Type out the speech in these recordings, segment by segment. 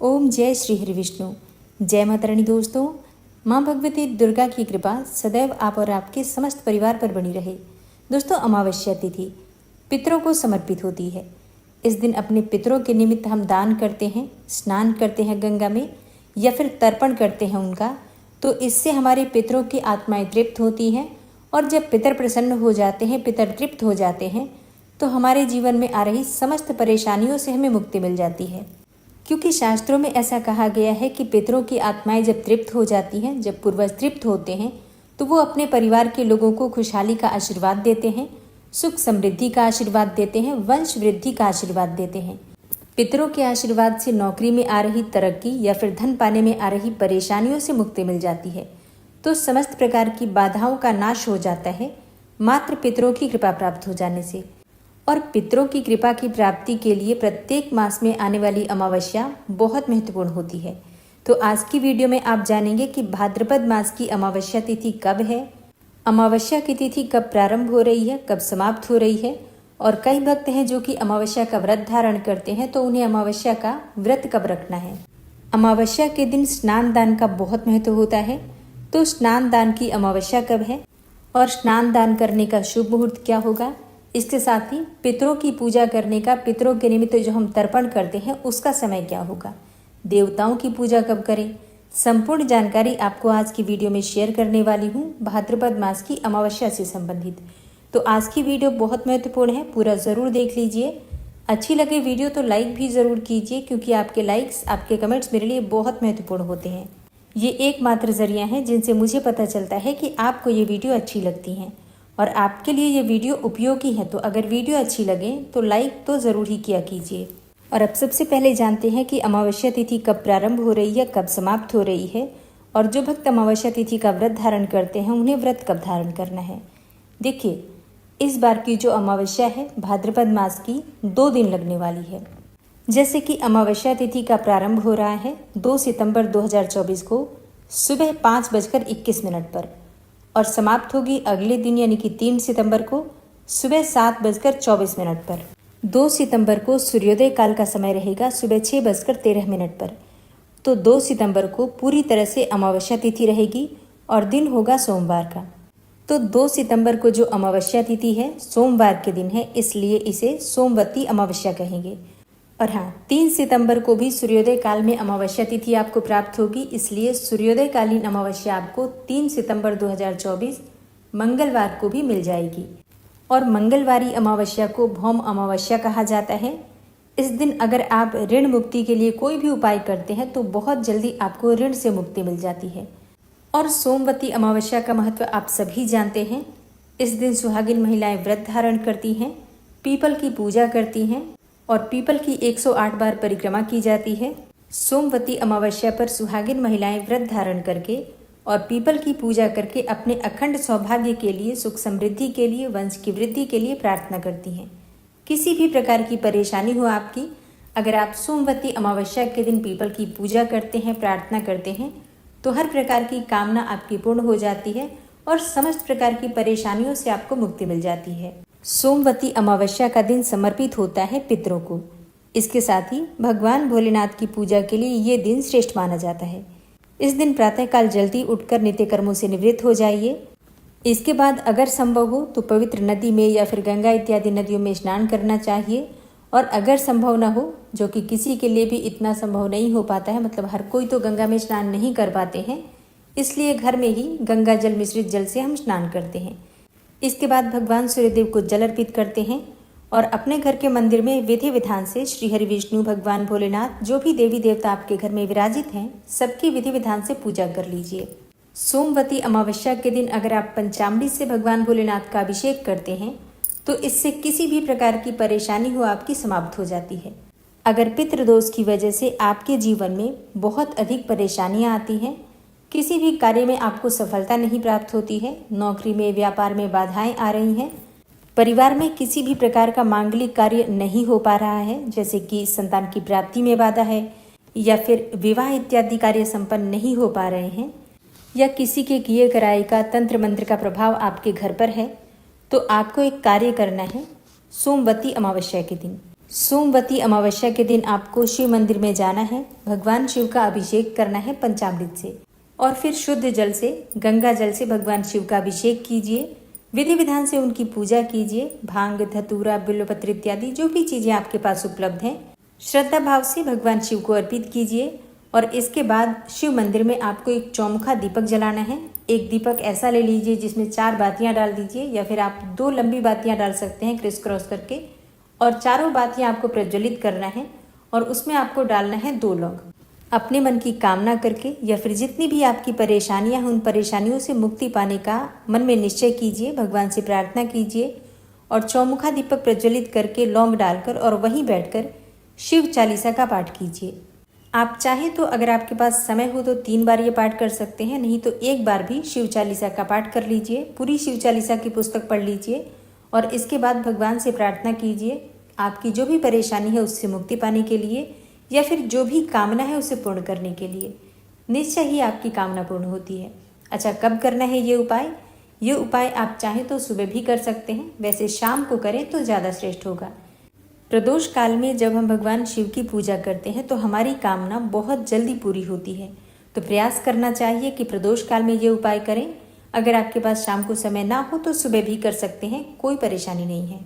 ओम जय श्री हरि विष्णु। जय माता रानी। दोस्तों, माँ भगवती दुर्गा की कृपा सदैव आप और आपके समस्त परिवार पर बनी रहे। दोस्तों, अमावस्या तिथि पितरों को समर्पित होती है। इस दिन अपने पितरों के निमित्त हम दान करते हैं, स्नान करते हैं गंगा में या फिर तर्पण करते हैं उनका, तो इससे हमारे पितरों की आत्माएं तृप्त होती हैं। और जब पितर प्रसन्न हो जाते हैं, पितर तृप्त हो जाते हैं, तो हमारे जीवन में आ रही समस्त परेशानियों से हमें मुक्ति मिल जाती है। क्योंकि शास्त्रों में ऐसा कहा गया है कि पितरों की आत्माएं जब तृप्त हो जाती हैं, जब पूर्वज तृप्त होते हैं, तो वो अपने परिवार के लोगों को खुशहाली का आशीर्वाद देते हैं, सुख समृद्धि का आशीर्वाद देते हैं, वंश वृद्धि का आशीर्वाद देते हैं। पितरों के आशीर्वाद से नौकरी में आ रही तरक्की या फिर धन पाने में आ रही परेशानियों से मुक्ति मिल जाती है। तो समस्त प्रकार की बाधाओं का नाश हो जाता है मात्र पितरों की कृपा प्राप्त हो जाने से। और पितरों की कृपा की प्राप्ति के लिए प्रत्येक मास में आने वाली अमावस्या बहुत महत्वपूर्ण होती है। तो आज की वीडियो में आप जानेंगे कि भाद्रपद मास की अमावस्या तिथि कब है, अमावस्या की तिथि कब प्रारंभ हो रही है, कब समाप्त हो रही है। और कई भक्त हैं जो कि अमावस्या का व्रत धारण करते हैं, तो उन्हें अमावस्या का व्रत कब रखना है। अमावस्या के दिन स्नान दान का बहुत महत्व होता है। तो स्नान दान की अमावस्या कब है और स्नान दान करने का शुभ मुहूर्त क्या होगा, इसके साथ ही पितरों की पूजा करने का, पितरों के निमित्त जो हम तर्पण करते हैं उसका समय क्या होगा, देवताओं की पूजा कब करें, संपूर्ण जानकारी आपको आज की वीडियो में शेयर करने वाली हूँ भाद्रपद मास की अमावस्या से संबंधित। तो आज की वीडियो बहुत महत्वपूर्ण है, पूरा ज़रूर देख लीजिए। अच्छी लगे वीडियो तो लाइक भी ज़रूर कीजिए, क्योंकि आपके लाइक्स, आपके कमेंट्स मेरे लिए बहुत महत्वपूर्ण होते हैं। ये एकमात्र जरिया है जिनसे मुझे पता चलता है कि आपको ये वीडियो अच्छी लगती हैं और आपके लिए ये वीडियो उपयोगी है। तो अगर वीडियो अच्छी लगे तो लाइक तो ज़रूर ही किया कीजिए। और अब सबसे पहले जानते हैं कि अमावस्या तिथि कब प्रारंभ हो रही है, कब समाप्त हो रही है, और जो भक्त अमावस्या तिथि का व्रत धारण करते हैं उन्हें व्रत कब धारण करना है। देखिए, इस बार की जो अमावस्या है भाद्रपद मास की 2 दिन लगने वाली है। जैसे कि अमावस्या तिथि का प्रारंभ हो रहा है 2 सितंबर 2024 को सुबह 5:21 पर और समाप्त होगी अगले दिन यानी कि 3 सितंबर को सुबह 7:24 पर। 2 सितंबर को सूर्योदय काल का समय रहेगा सुबह 6:13 पर। तो 2 सितंबर को पूरी तरह से अमावस्या तिथि रहेगी और दिन होगा सोमवार का। तो 2 सितंबर को जो अमावस्या तिथि है सोमवार के दिन है, इसलिए इसे सोमवती अमावस्या कहेंगे। और हाँ, 3 सितंबर को भी सूर्योदय काल में अमावस्या तिथि आपको प्राप्त होगी, इसलिए सूर्योदय कालीन अमावस्या आपको 3 सितंबर 2024 मंगलवार को भी मिल जाएगी। और मंगलवारी अमावस्या को भौम अमावस्या कहा जाता है। इस दिन अगर आप ऋण मुक्ति के लिए कोई भी उपाय करते हैं तो बहुत जल्दी आपको ऋण से मुक्ति मिल जाती है। और सोमवती अमावस्या का महत्व आप सभी जानते हैं। इस दिन सुहागिन महिलाएं व्रत धारण करती हैं, पीपल की पूजा करती हैं और पीपल की 108 बार परिक्रमा की जाती है। सोमवती अमावस्या पर सुहागिन महिलाएं व्रत धारण करके और पीपल की पूजा करके अपने अखंड सौभाग्य के लिए, सुख समृद्धि के लिए, वंश की वृद्धि के लिए प्रार्थना करती हैं। किसी भी प्रकार की परेशानी हो आपकी, अगर आप सोमवती अमावस्या के दिन पीपल की पूजा करते हैं, प्रार्थना करते हैं, तो हर प्रकार की कामना आपकी पूर्ण हो जाती है और समस्त प्रकार की परेशानियों से आपको मुक्ति मिल जाती है। सोमवती अमावस्या का दिन समर्पित होता है पितरों को। इसके साथ ही भगवान भोलेनाथ की पूजा के लिए ये दिन श्रेष्ठ माना जाता है। इस दिन प्रातःकाल जल्दी उठकर नित्य कर्मों से निवृत्त हो जाइए। इसके बाद अगर संभव हो तो पवित्र नदी में या फिर गंगा इत्यादि नदियों में स्नान करना चाहिए। और अगर संभव न हो, जो कि किसी के लिए भी इतना संभव नहीं हो पाता है, मतलब हर कोई तो गंगा में स्नान नहीं कर पाते हैं, इसलिए घर में ही गंगा जल मिश्रित जल से हम स्नान करते हैं। इसके बाद भगवान सूर्यदेव को जल अर्पित करते हैं और अपने घर के मंदिर में विधि विधान से श्री हरि विष्णु, भगवान भोलेनाथ, जो भी देवी देवता आपके घर में विराजित हैं, सबकी विधि विधान से पूजा कर लीजिए। सोमवती अमावस्या के दिन अगर आप पंचामृत से भगवान भोलेनाथ का अभिषेक करते हैं तो इससे किसी भी प्रकार की परेशानी हो आपकी समाप्त हो जाती है। अगर पितृदोष की वजह से आपके जीवन में बहुत अधिक परेशानियां आती हैं, किसी भी कार्य में आपको सफलता नहीं प्राप्त होती है, नौकरी में, व्यापार में बाधाएं आ रही हैं, परिवार में किसी भी प्रकार का मांगलिक कार्य नहीं हो पा रहा है, जैसे कि संतान की प्राप्ति में बाधा है या फिर विवाह इत्यादि कार्य संपन्न नहीं हो पा रहे हैं, या किसी के किए कराए का तंत्र मंत्र का प्रभाव आपके घर पर है, तो आपको एक कार्य करना है सोमवती अमावस्या के दिन। सोमवती अमावस्या के दिन आपको शिव मंदिर में जाना है, भगवान शिव का अभिषेक करना है पंचामृत से और फिर शुद्ध जल से, गंगा जल से भगवान शिव का अभिषेक कीजिए। विधि विधान से उनकी पूजा कीजिए। भांग, धतूरा, बिल्वपत्र इत्यादि जो भी चीजें आपके पास उपलब्ध हैं, श्रद्धा भाव से भगवान शिव को अर्पित कीजिए। और इसके बाद शिव मंदिर में आपको एक चौमुखा दीपक जलाना है। एक दीपक ऐसा ले लीजिए जिसमें 4 बातियां डाल दीजिए, या फिर आप 2 लंबी बातियां डाल सकते हैं क्रिस क्रॉस करके, और चारों बातियां आपको प्रज्वलित करना है और उसमें आपको डालना है 2 लौंग। अपने मन की कामना करके या फिर जितनी भी आपकी परेशानियां हैं, उन परेशानियों से मुक्ति पाने का मन में निश्चय कीजिए, भगवान से प्रार्थना कीजिए और चौमुखा दीपक प्रज्वलित करके लौंग डालकर और वहीं बैठकर शिव चालीसा का पाठ कीजिए। आप चाहें तो अगर आपके पास समय हो तो 3 बार ये पाठ कर सकते हैं, नहीं तो 1 बार भी शिव चालीसा का पाठ कर लीजिए। पूरी शिव चालीसा की पुस्तक पढ़ लीजिए और इसके बाद भगवान से प्रार्थना कीजिए आपकी जो भी परेशानी है उससे मुक्ति पाने के लिए, या फिर जो भी कामना है उसे पूर्ण करने के लिए। निश्चय ही आपकी कामना पूर्ण होती है। अच्छा, कब करना है ये उपाय? ये उपाय आप चाहें तो सुबह भी कर सकते हैं, वैसे शाम को करें तो ज़्यादा श्रेष्ठ होगा। प्रदोष काल में जब हम भगवान शिव की पूजा करते हैं तो हमारी कामना बहुत जल्दी पूरी होती है, तो प्रयास करना चाहिए कि प्रदोष काल में ये उपाय करें। अगर आपके पास शाम को समय ना हो तो सुबह भी कर सकते हैं, कोई परेशानी नहीं है।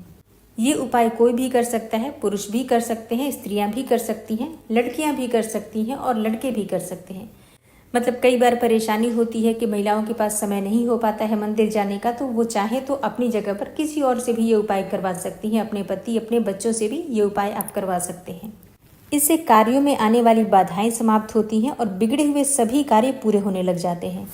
ये उपाय कोई भी कर सकता है, पुरुष भी कर सकते हैं, स्त्रियां भी कर सकती हैं, लड़कियां भी कर सकती हैं और लड़के भी कर सकते हैं। मतलब कई बार परेशानी होती है कि महिलाओं के पास समय नहीं हो पाता है मंदिर जाने का, तो वो चाहे तो अपनी जगह पर किसी और से भी ये उपाय करवा सकती हैं। अपने पति, अपने बच्चों से भी ये उपाय आप करवा सकते हैं। इससे कार्यों में आने वाली बाधाएं समाप्त होती हैं और बिगड़े हुए सभी कार्य पूरे होने लग जाते हैं।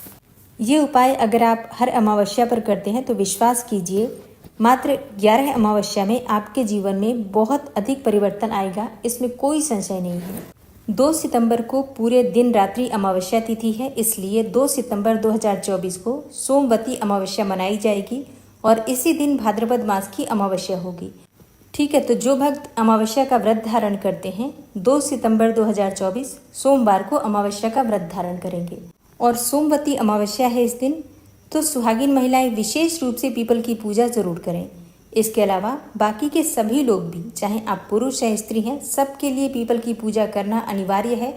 ये उपाय अगर आप हर अमावस्या पर करते हैं तो विश्वास कीजिए मात्र 11 अमावस्या में आपके जीवन में बहुत अधिक परिवर्तन आएगा, इसमें कोई संशय नहीं है। 2 सितंबर को पूरे दिन रात्रि अमावस्या तिथि है, इसलिए 2 सितंबर 2024 को सोमवती अमावस्या मनाई जाएगी और इसी दिन भाद्रपद मास की अमावस्या होगी। ठीक है, तो जो भक्त अमावस्या का व्रत धारण करते हैं 2 सितंबर 2024 सोमवार को अमावस्या का व्रत धारण करेंगे और सोमवती अमावस्या है इस दिन, तो सुहागिन महिलाएं विशेष रूप से पीपल की पूजा जरूर करें। इसके अलावा बाकी के सभी लोग भी, चाहे आप पुरुष या स्त्री हैं, सबके लिए पीपल की पूजा करना अनिवार्य है।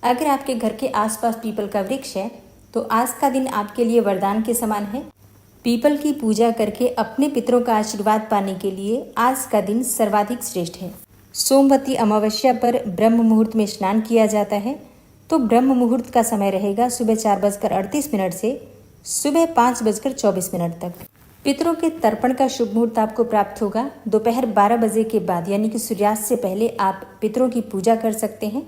अगर आपके घर के आसपास पीपल का वृक्ष है तो आज का दिन आपके लिए वरदान के समान है। पीपल की पूजा करके अपने पितरों का आशीर्वाद पाने के लिए आज का दिन सर्वाधिक श्रेष्ठ है। सोमवती अमावस्या पर ब्रह्म मुहूर्त में स्नान किया जाता है, तो ब्रह्म मुहूर्त का समय रहेगा सुबह 4:38 से सुबह 5:24 तक। पितरों के तर्पण का शुभ मुहूर्त आपको प्राप्त होगा दोपहर 12 बजे के बाद, यानी कि सूर्यास्त से पहले आप पितरों की पूजा कर सकते हैं।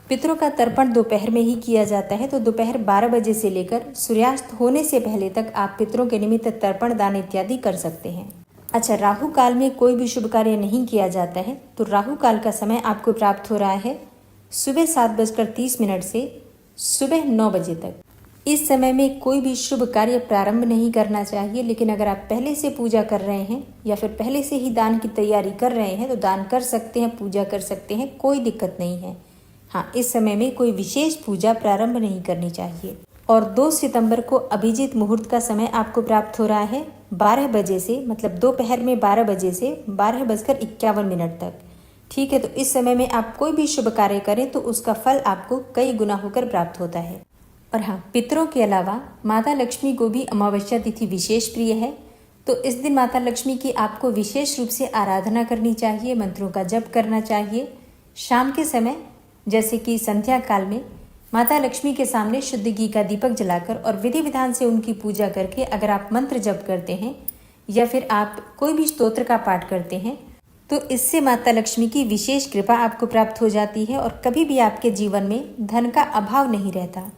पितरों का तर्पण दोपहर में ही किया जाता है, तो दोपहर 12 बजे से लेकर सूर्यास्त होने से पहले तक आप पितरों के निमित्त तर्पण, दान इत्यादि कर सकते हैं। अच्छा, राहु काल में कोई भी शुभ कार्य नहीं किया जाता है, तो राहु काल का समय आपको प्राप्त हो रहा है सुबह 7:30 से सुबह 9 बजे तक। इस समय में कोई भी शुभ कार्य प्रारंभ नहीं करना चाहिए, लेकिन अगर आप पहले से पूजा कर रहे हैं या फिर पहले से ही दान की तैयारी कर रहे हैं तो दान कर सकते हैं, पूजा कर सकते हैं, कोई दिक्कत नहीं है। हाँ, इस समय में कोई विशेष पूजा प्रारंभ नहीं करनी चाहिए। और 2 सितंबर को अभिजीत मुहूर्त का समय आपको प्राप्त हो रहा है 12 बजे से, मतलब दोपहर में 12 बजे से 12:51 तक। ठीक है, तो इस समय में आप कोई भी शुभ कार्य करें तो उसका फल आपको कई गुना होकर प्राप्त होता है। और हाँ, पितरों के अलावा माता लक्ष्मी को भी अमावस्या तिथि विशेष प्रिय है, तो इस दिन माता लक्ष्मी की आपको विशेष रूप से आराधना करनी चाहिए, मंत्रों का जप करना चाहिए। शाम के समय जैसे कि संध्या काल में माता लक्ष्मी के सामने शुद्ध घी का दीपक जलाकर और विधि विधान से उनकी पूजा करके अगर आप मंत्र जप करते हैं या फिर आप कोई भी स्तोत्र का पाठ करते हैं तो इससे माता लक्ष्मी की विशेष कृपा आपको प्राप्त हो जाती है और कभी भी आपके जीवन में धन का अभाव नहीं रहता।